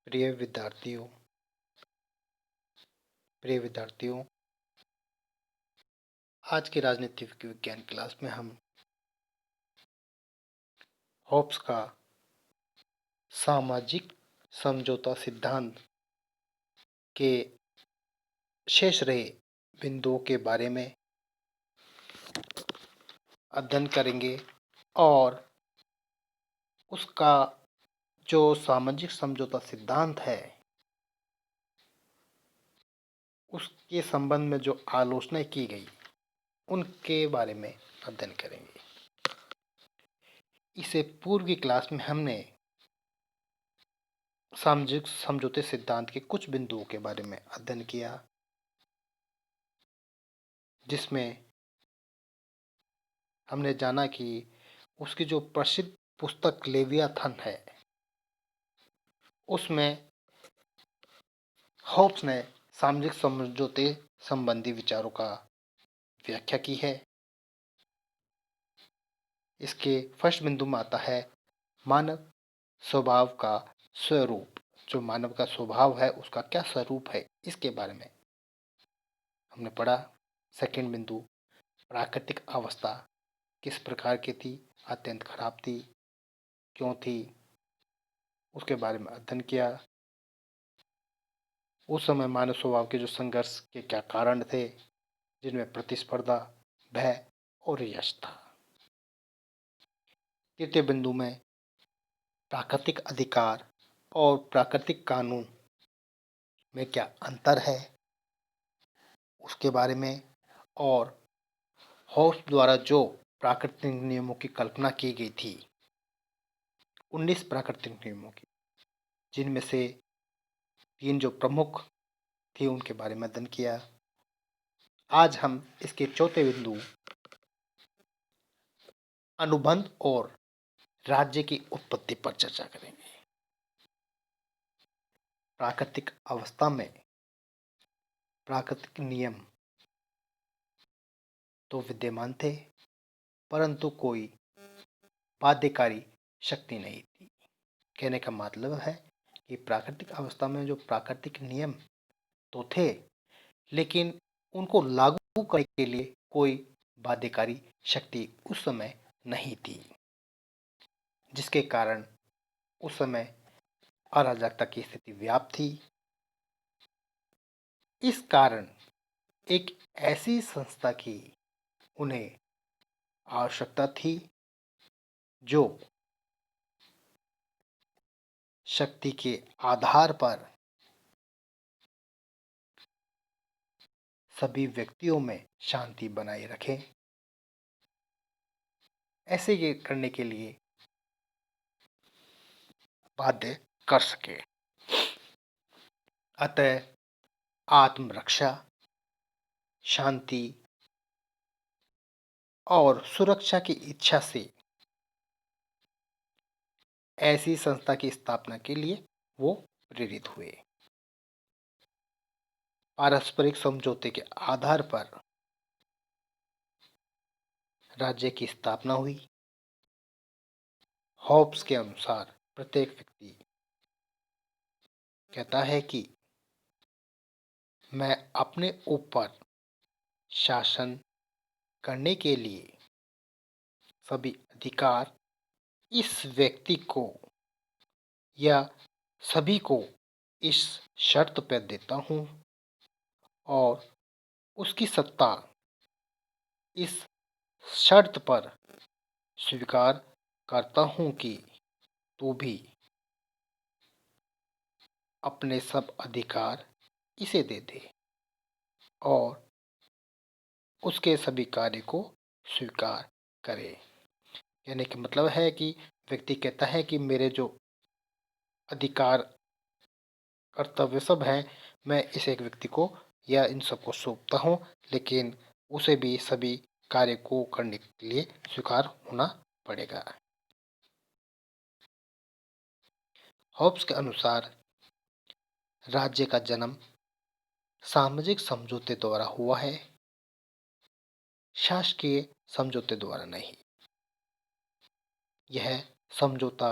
प्रिय विद्यार्थियों प्रिय विद्यार्थियों आज की राजनीतिक विज्ञान क्लास में हम होब्स का सामाजिक समझौता सिद्धांत के शेष रहे बिंदुओं के बारे में अध्ययन करेंगे और उसका जो सामाजिक समझौता सिद्धांत है उसके संबंध में जो आलोचना की गई उनके बारे में अध्ययन करेंगे। इससे पूर्व की क्लास में हमने सामाजिक समझौते सिद्धांत के कुछ बिंदुओं के बारे में अध्ययन किया, जिसमें हमने जाना कि उसकी जो प्रसिद्ध पुस्तक लेवियाथन है उसमें होब्स ने सामाजिक समझौते संबंधी विचारों का व्याख्या की है। इसके फर्स्ट बिंदु में आता है मानव स्वभाव का स्वरूप। जो मानव का स्वभाव है उसका क्या स्वरूप है इसके बारे में हमने पढ़ा। सेकंड बिंदु प्राकृतिक अवस्था किस प्रकार की थी, अत्यंत खराब थी, क्यों थी, उसके बारे में अध्ययन किया। उस समय मानव स्वभाव के जो संघर्ष के क्या कारण थे, जिनमें प्रतिस्पर्धा, भय और यश था। तृतीय बिंदु में प्राकृतिक अधिकार और प्राकृतिक कानून में क्या अंतर है उसके बारे में, और होब्स द्वारा जो प्राकृतिक नियमों की कल्पना की गई थी 19 प्राकृतिक नियमों की, जिनमें से 3 जो प्रमुख थी उनके बारे में अध्ययन किया। आज हम इसके चौथे बिंदु अनुबंध और राज्य की उत्पत्ति पर चर्चा करेंगे। प्राकृतिक अवस्था में प्राकृतिक नियम तो विद्यमान थे, परंतु कोई बाध्यकारी शक्ति नहीं थी। कहने का मतलब है कि प्राकृतिक अवस्था में जो प्राकृतिक नियम तो थे, लेकिन उनको लागू करने के लिए कोई बाध्यकारी शक्ति उस समय नहीं थी, जिसके कारण उस समय अराजकता की स्थिति व्याप्त थी। इस कारण एक ऐसी संस्था की उन्हें आवश्यकता थी जो शक्ति के आधार पर सभी व्यक्तियों में शांति बनाए रखे। ऐसे ये करने के लिए बाध्य कर सके। अतः आत्मरक्षा, शांति और सुरक्षा की इच्छा से ऐसी संस्था की स्थापना के लिए वो प्रेरित हुए। पारस्परिक समझौते के आधार पर राज्य की स्थापना हुई। होब्स के अनुसार प्रत्येक व्यक्ति कहता है कि मैं अपने ऊपर शासन करने के लिए सभी अधिकार इस व्यक्ति को या सभी को इस शर्त पर देता हूँ, और उसकी सत्ता इस शर्त पर स्वीकार करता हूँ कि तू भी अपने सब अधिकार इसे दे दे और उसके सभी कार्य को स्वीकार करे। कहने का मतलब है कि व्यक्ति कहता है कि मेरे जो अधिकार कर्तव्य सब हैं मैं इस एक व्यक्ति को या इन सबको सौंपता हूँ, लेकिन उसे भी सभी कार्य को करने के लिए स्वीकार होना पड़ेगा। होब्स के अनुसार राज्य का जन्म सामाजिक समझौते द्वारा हुआ है, शासकीय समझौते द्वारा नहीं। यह समझौता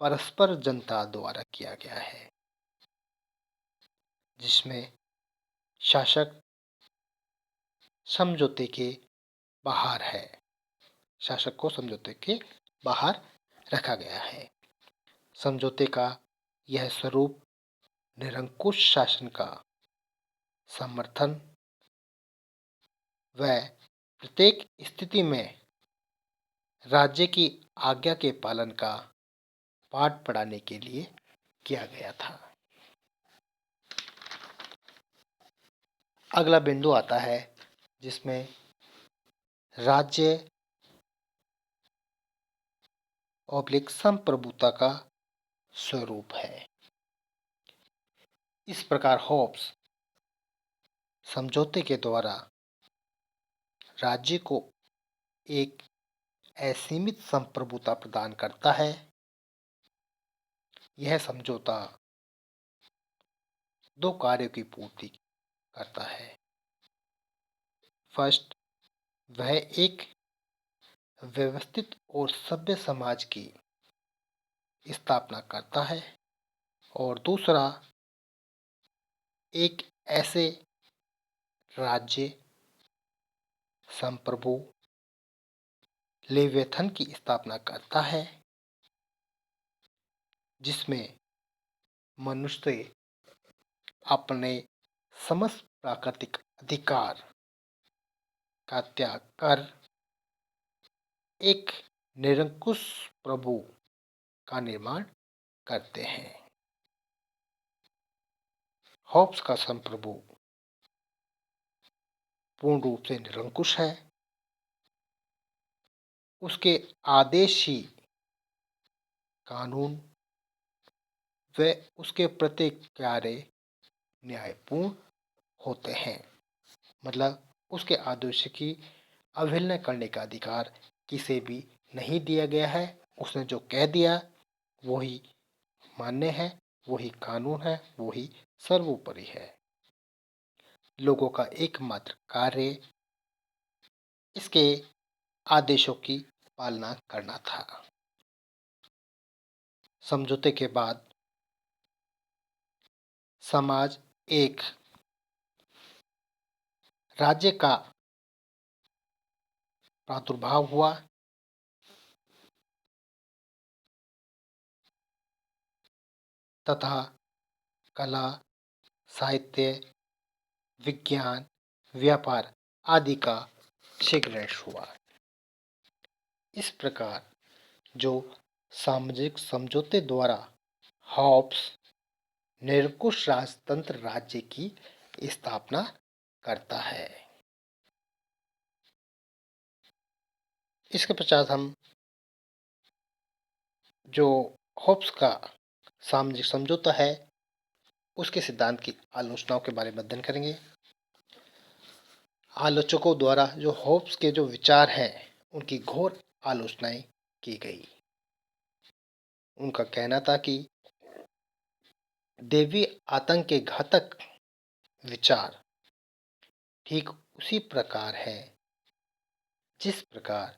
परस्पर जनता द्वारा किया गया है, जिसमें शासक समझौते के बाहर है। शासक को समझौते के बाहर रखा गया है। समझौते का यह स्वरूप निरंकुश शासन का समर्थन व प्रत्येक स्थिति में राज्य की आज्ञा के पालन का पाठ पढ़ाने के लिए किया गया था। अगला बिंदु आता है जिसमें राज्य ऑब्लिक संप्रभुता का स्वरूप है। इस प्रकार होब्स समझौते के द्वारा राज्य को एक असीमित संप्रभुता प्रदान करता है। यह समझौता दो कार्यों की पूर्ति करता है। फर्स्ट, वह एक व्यवस्थित और सभ्य समाज की स्थापना करता है और दूसरा, एक ऐसे राज्य संप्रभु लेवियथन की स्थापना करता है जिसमें मनुष्य अपने समस्त प्राकृतिक अधिकार का त्याग कर एक निरंकुश प्रभु का निर्माण करते हैं। होब्स का संप्रभु पूर्ण रूप से निरंकुश है। उसके आदेश ही कानून व उसके प्रत्येक कार्य न्यायपूर्ण होते हैं। मतलब उसके आदेश की अवहेलना करने का अधिकार किसे भी नहीं दिया गया है। उसने जो कह दिया वही मान्य है, वही कानून है, वही सर्वोपरि है। लोगों का एकमात्र कार्य इसके आदेशों की पालना करना था। समझौते के बाद समाज एक राज्य का प्रादुर्भाव हुआ। तथा कला, साहित्य, विज्ञान, व्यापार आदि का शीघ्र हुआ। इस प्रकार जो सामाजिक समझौते द्वारा होब्स निरंकुश राजतंत्र राज्य की स्थापना करता है। इसके पश्चात हम जो होब्स का सामाजिक समझौता है उसके सिद्धांत की आलोचनाओं के बारे में अध्ययन करेंगे। आलोचकों द्वारा जो होब्स के जो विचार हैं उनकी घोर आलोचनाएं की गई। उनका कहना था कि देवी आतंक के घातक विचार ठीक उसी प्रकार है जिस प्रकार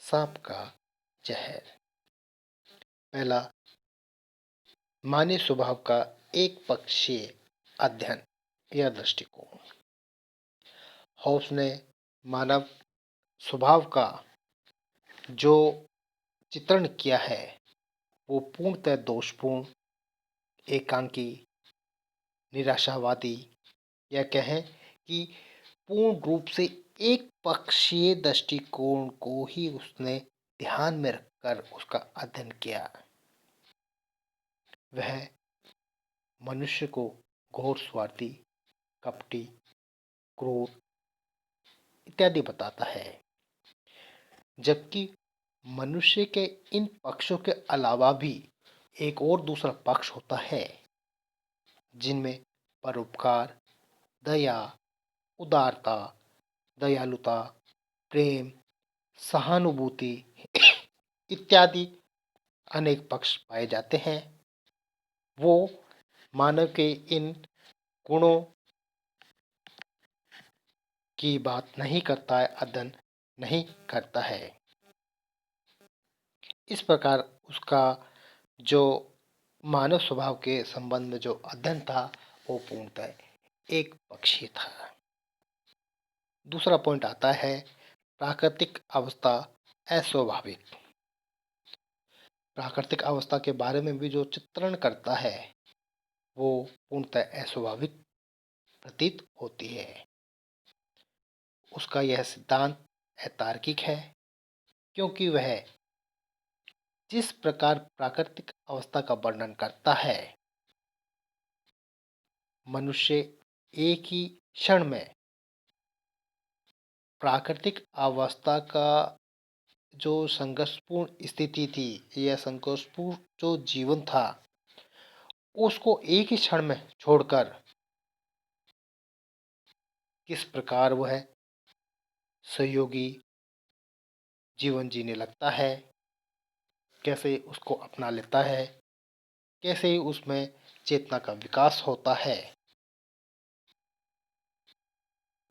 सांप का जहर। पहला, मानव स्वभाव का एक पक्षीय अध्ययन या दृष्टिकोण। होब्स ने मानव स्वभाव का जो चित्रण किया है वो पूर्णतः दोषपूर्ण, एकांकी, निराशावादी या कहें कि पूर्ण रूप से एक पक्षीय दृष्टिकोण को ही उसने ध्यान में रखकर उसका अध्ययन किया। वह मनुष्य को घोर स्वार्थी, कपटी, क्रूर इत्यादि बताता है, जबकि मनुष्य के इन पक्षों के अलावा भी एक और दूसरा पक्ष होता है जिनमें परोपकार, दया, उदारता, दयालुता, प्रेम, सहानुभूति इत्यादि अनेक पक्ष पाए जाते हैं। वो मानव के इन गुणों की बात नहीं करता है, अध्ययन नहीं करता है। इस प्रकार उसका जो मानव स्वभाव के संबंध में जो अध्ययन था वो पूर्णतः एक पक्षीय था। दूसरा पॉइंट आता है प्राकृतिक अवस्था अस्वाभाविक। प्राकृतिक अवस्था के बारे में भी जो चित्रण करता है वो पूर्णतः अस्वाभाविक प्रतीत होती है। उसका यह सिद्धांत अतार्किक है क्योंकि वह जिस प्रकार प्राकृतिक अवस्था का वर्णन करता है, मनुष्य एक ही क्षण में प्राकृतिक अवस्था का जो संघर्षपूर्ण स्थिति थी या संघर्षपूर्ण जो जीवन था उसको एक ही क्षण में छोड़कर किस प्रकार वह सहयोगी जीवन जीने लगता है, कैसे उसको अपना लेता है, कैसे उसमें चेतना का विकास होता है।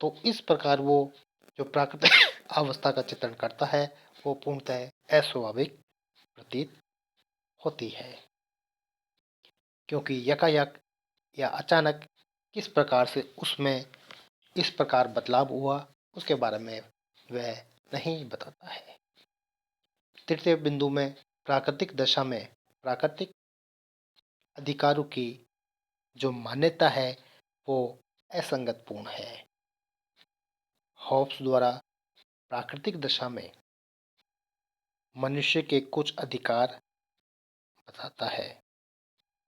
तो इस प्रकार वो जो प्राकृतिक अवस्था का चित्रण करता है वो पूर्णतः अस्वाभाविक प्रतीत होती है, क्योंकि यकायक या अचानक किस प्रकार से उसमें इस प्रकार बदलाव हुआ उसके बारे में वह नहीं बताता है। तृतीय बिंदु में प्राकृतिक दशा में प्राकृतिक अधिकारों की जो मान्यता है वो असंगतपूर्ण है। हॉब्स द्वारा प्राकृतिक दशा में मनुष्य के कुछ अधिकार बताता है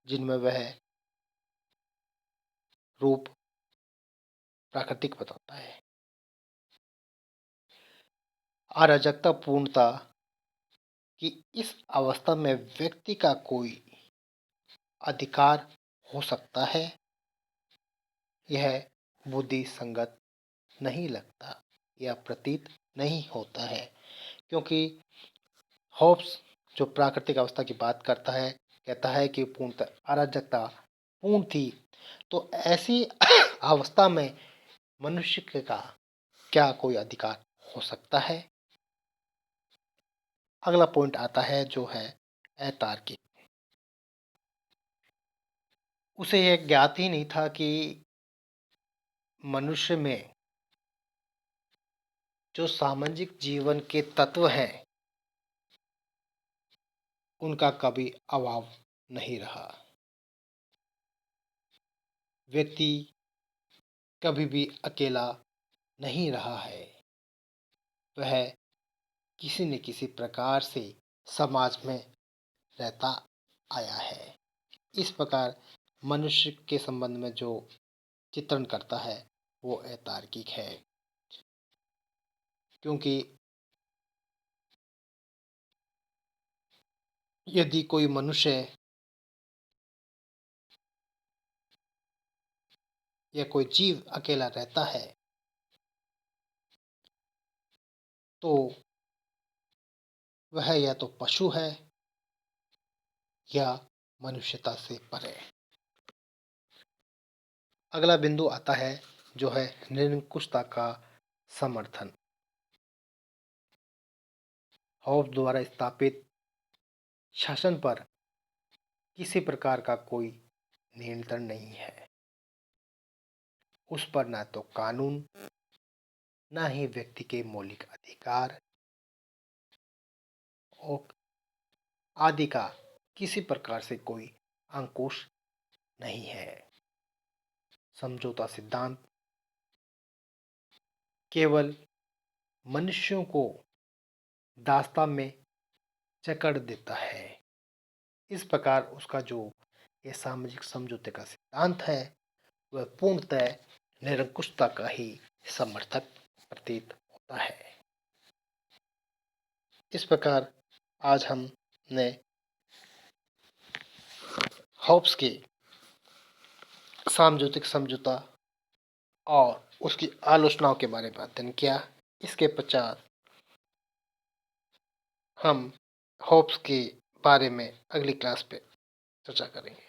जिनमें वह रूप प्राकृतिक बताता है। अराजकता पूर्णता कि इस अवस्था में व्यक्ति का कोई अधिकार हो सकता है, यह बुद्धि संगत नहीं लगता या प्रतीत नहीं होता है, क्योंकि हॉब्स जो प्राकृतिक अवस्था की बात करता है कहता है कि पूर्णतः अराजकता पूर्ण थी, तो ऐसी अवस्था में मनुष्य का क्या कोई अधिकार हो सकता है। अगला पॉइंट आता है जो है अतार्किक। उसे यह ज्ञात ही नहीं था कि मनुष्य में जो सामाजिक जीवन के तत्व हैं उनका कभी अभाव नहीं रहा। व्यक्ति कभी भी अकेला नहीं रहा है, वह किसी न किसी प्रकार से समाज में रहता आया है। इस प्रकार मनुष्य के संबंध में जो चित्रण करता है वो अतार्किक है, क्योंकि यदि कोई मनुष्य या कोई जीव अकेला रहता है तो वह या तो पशु है या मनुष्यता से परे। अगला बिंदु आता है जो है निरंकुशता का समर्थन। हॉब्स द्वारा स्थापित शासन पर किसी प्रकार का कोई नियंत्रण नहीं है। उस पर ना तो कानून, ना ही व्यक्ति के मौलिक अधिकार और आदि का किसी प्रकार से कोई अंकुश नहीं है। समझौता सिद्धांत केवल मनुष्यों को दास्तां में जकड़ देता है। इस प्रकार उसका जो ये सामाजिक समझौते का सिद्धांत है वह पूर्णतः निरंकुशता का ही समर्थक प्रतीत होता है। इस प्रकार आज हमने हॉब्स के सामझोतिक समझौता और उसकी आलोचनाओं के बारे में अध्ययन किया। इसके पश्चात हम हॉब्स के बारे में अगली क्लास पे चर्चा करेंगे।